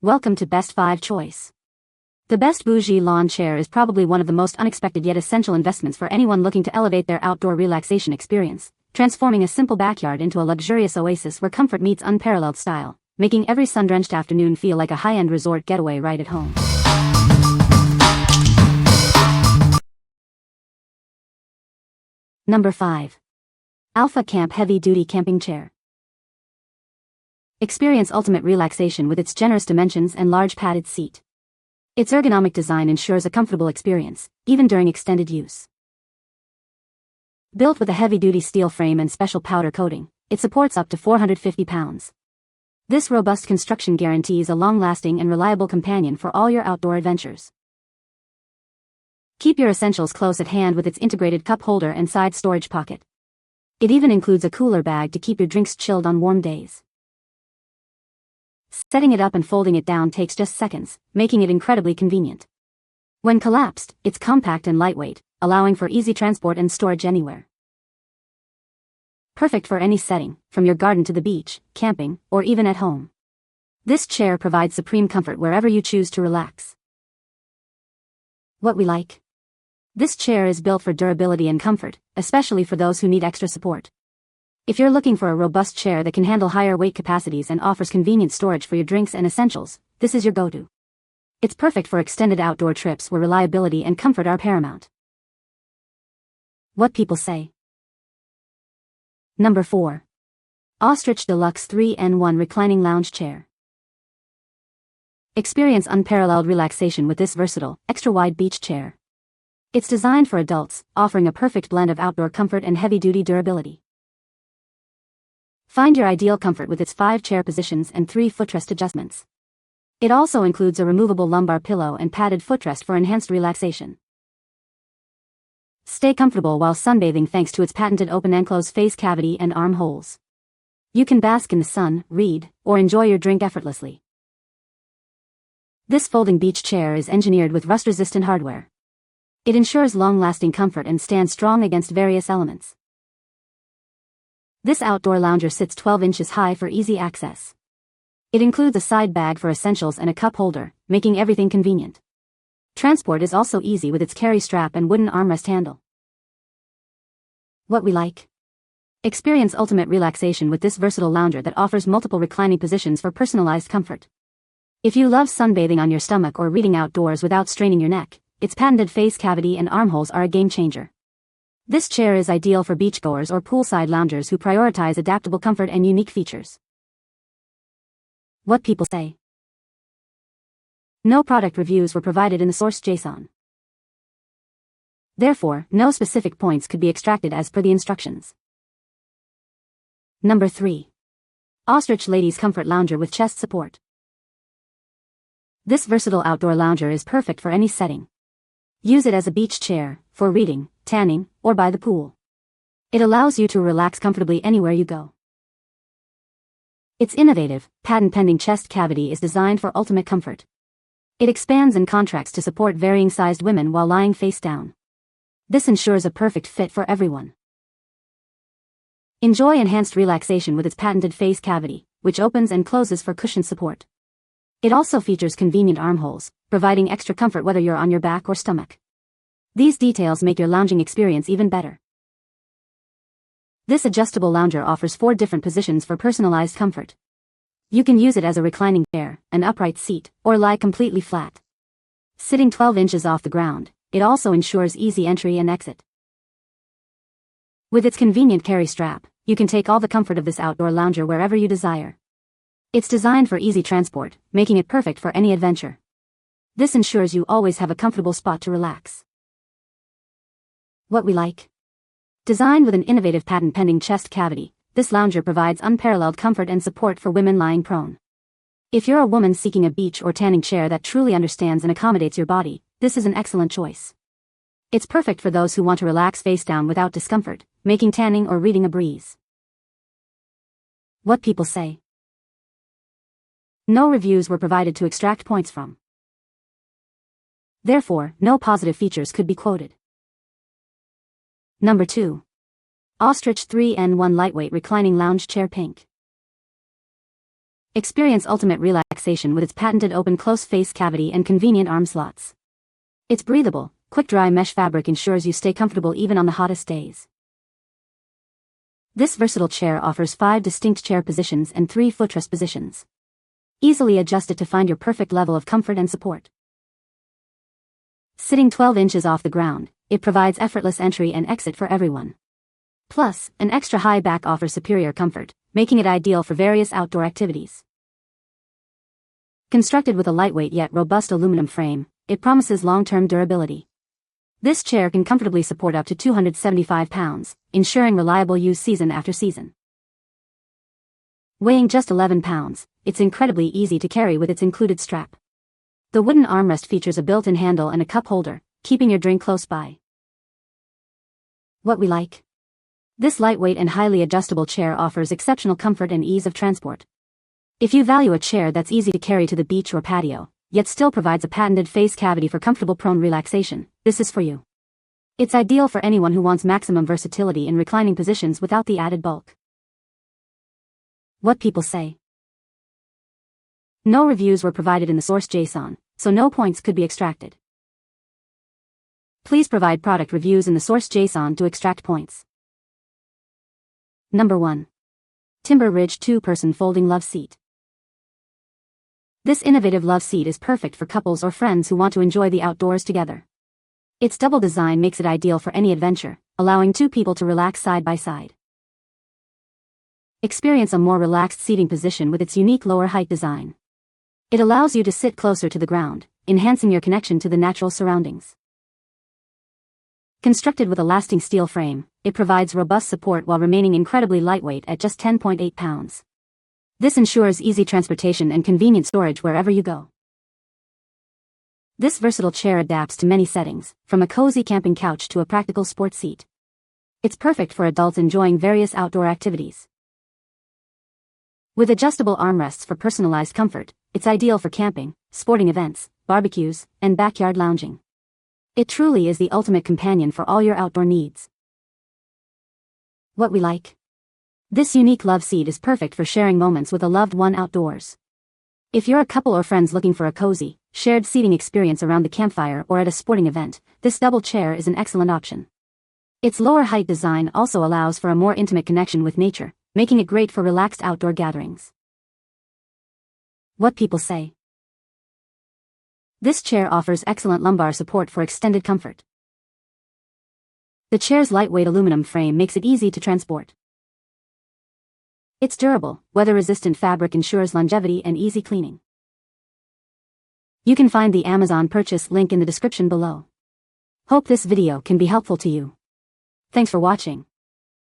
Welcome to Best 5 Choice. The Best Bougie Lawn Chair is probably one of the most unexpected yet essential investments for anyone looking to elevate their outdoor relaxation experience, transforming a simple backyard into a luxurious oasis where comfort meets unparalleled style, making every sun-drenched afternoon feel like a high-end resort getaway right at home. Number 5. Alpha Camp Heavy Duty Camping Chair. Experience ultimate relaxation with its generous dimensions and large padded seat. Its ergonomic design ensures a comfortable experience, even during extended use. Built with a heavy-duty steel frame and special powder coating, it supports up to 450 pounds. This robust construction guarantees a long-lasting and reliable companion for all your outdoor adventures. Keep your essentials close at hand with its integrated cup holder and side storage pocket. It even includes a cooler bag to keep your drinks chilled on warm days. Setting it up and folding it down takes just seconds, making it incredibly convenient. When collapsed, it's compact and lightweight, allowing for easy transport and storage anywhere. Perfect for any setting, from your garden to the beach, camping, or even at home. This chair provides supreme comfort wherever you choose to relax. What we like. This chair is built for durability and comfort, especially for those who need extra support. If you're looking for a robust chair that can handle higher weight capacities and offers convenient storage for your drinks and essentials, this is your go-to. It's perfect for extended outdoor trips where reliability and comfort are paramount. What people say. Number 4. Ostrich Deluxe 3-in-1 Reclining Lounge Chair. Experience unparalleled relaxation with this versatile, extra-wide beach chair. It's designed for adults, offering a perfect blend of outdoor comfort and heavy-duty durability. Find your ideal comfort with its 5 chair positions and 3 footrest adjustments. It also includes a removable lumbar pillow and padded footrest for enhanced relaxation. Stay comfortable while sunbathing thanks to its patented open-enclosed face cavity and arm holes. You can bask in the sun, read, or enjoy your drink effortlessly. This folding beach chair is engineered with rust-resistant hardware. It ensures long-lasting comfort and stands strong against various elements. This outdoor lounger sits 12 inches high for easy access. It includes a side bag for essentials and a cup holder, making everything convenient. Transport is also easy with its carry strap and wooden armrest handle. What we like. Experience ultimate relaxation with this versatile lounger that offers multiple reclining positions for personalized comfort. If you love sunbathing on your stomach or reading outdoors without straining your neck, its patented face cavity and armholes are a game changer. This chair is ideal for beachgoers or poolside loungers who prioritize adaptable comfort and unique features. What people say. No product reviews were provided in the source JSON. Therefore, no specific points could be extracted as per the instructions. Number 3. Ostrich Ladies Comfort Lounger with Chest Support. This versatile outdoor lounger is perfect for any setting. Use it as a beach chair, for reading, tanning, or by the pool. It allows you to relax comfortably anywhere you go. Its innovative, patent-pending chest cavity is designed for ultimate comfort. It expands and contracts to support varying-sized women while lying face down. This ensures a perfect fit for everyone. Enjoy enhanced relaxation with its patented face cavity, which opens and closes for cushion support. It also features convenient armholes, providing extra comfort whether you're on your back or stomach. These details make your lounging experience even better. This adjustable lounger offers 4 different positions for personalized comfort. You can use it as a reclining chair, an upright seat, or lie completely flat. Sitting 12 inches off the ground, it also ensures easy entry and exit. With its convenient carry strap, you can take all the comfort of this outdoor lounger wherever you desire. It's designed for easy transport, making it perfect for any adventure. This ensures you always have a comfortable spot to relax. What we like. Designed with an innovative patent-pending chest cavity, this lounger provides unparalleled comfort and support for women lying prone. If you're a woman seeking a beach or tanning chair that truly understands and accommodates your body, this is an excellent choice. It's perfect for those who want to relax face down without discomfort, making tanning or reading a breeze. What people say. No reviews were provided to extract points from. Therefore, no positive features could be quoted. Number 2. Ostrich 3-in-1 Lightweight Reclining Lounge Chair Pink. Experience ultimate relaxation with its patented open-close face cavity and convenient arm slots. Its breathable, quick-dry mesh fabric ensures you stay comfortable even on the hottest days. This versatile chair offers 5 distinct chair positions and 3 footrest positions. Easily adjust it to find your perfect level of comfort and support. Sitting 12 inches off the ground, it provides effortless entry and exit for everyone. Plus, an extra high back offers superior comfort, making it ideal for various outdoor activities. Constructed with a lightweight yet robust aluminum frame, it promises long-term durability. This chair can comfortably support up to 275 pounds, ensuring reliable use season after season. Weighing just 11 pounds, it's incredibly easy to carry with its included strap. The wooden armrest features a built-in handle and a cup holder, keeping your drink close by. What we like? This lightweight and highly adjustable chair offers exceptional comfort and ease of transport. If you value a chair that's easy to carry to the beach or patio, yet still provides a patented face cavity for comfortable prone relaxation, this is for you. It's ideal for anyone who wants maximum versatility in reclining positions without the added bulk. What people say. No reviews were provided in the source JSON, so no points could be extracted. Please provide product reviews in the source JSON to extract points. Number 1. Timber Ridge 2-Person Folding Loveseat. This innovative Loveseat is perfect for couples or friends who want to enjoy the outdoors together. Its double design makes it ideal for any adventure, allowing 2 people to relax side by side. Experience a more relaxed seating position with its unique lower height design. It allows you to sit closer to the ground, enhancing your connection to the natural surroundings. Constructed with a lasting steel frame, it provides robust support while remaining incredibly lightweight at just 10.8 pounds. This ensures easy transportation and convenient storage wherever you go. This versatile chair adapts to many settings, from a cozy camping couch to a practical sports seat. It's perfect for adults enjoying various outdoor activities. With adjustable armrests for personalized comfort, it's ideal for camping, sporting events, barbecues, and backyard lounging. It truly is the ultimate companion for all your outdoor needs. What we like? This unique Loveseat is perfect for sharing moments with a loved one outdoors. If you're a couple or friends looking for a cozy, shared seating experience around the campfire or at a sporting event, this double chair is an excellent option. Its lower height design also allows for a more intimate connection with nature, making it great for relaxed outdoor gatherings. What people say. This chair offers excellent lumbar support for extended comfort. The chair's lightweight aluminum frame makes it easy to transport. Its durable, weather-resistant fabric ensures longevity and easy cleaning. You can find the Amazon purchase link in the description below. Hope this video can be helpful to you. Thanks for watching.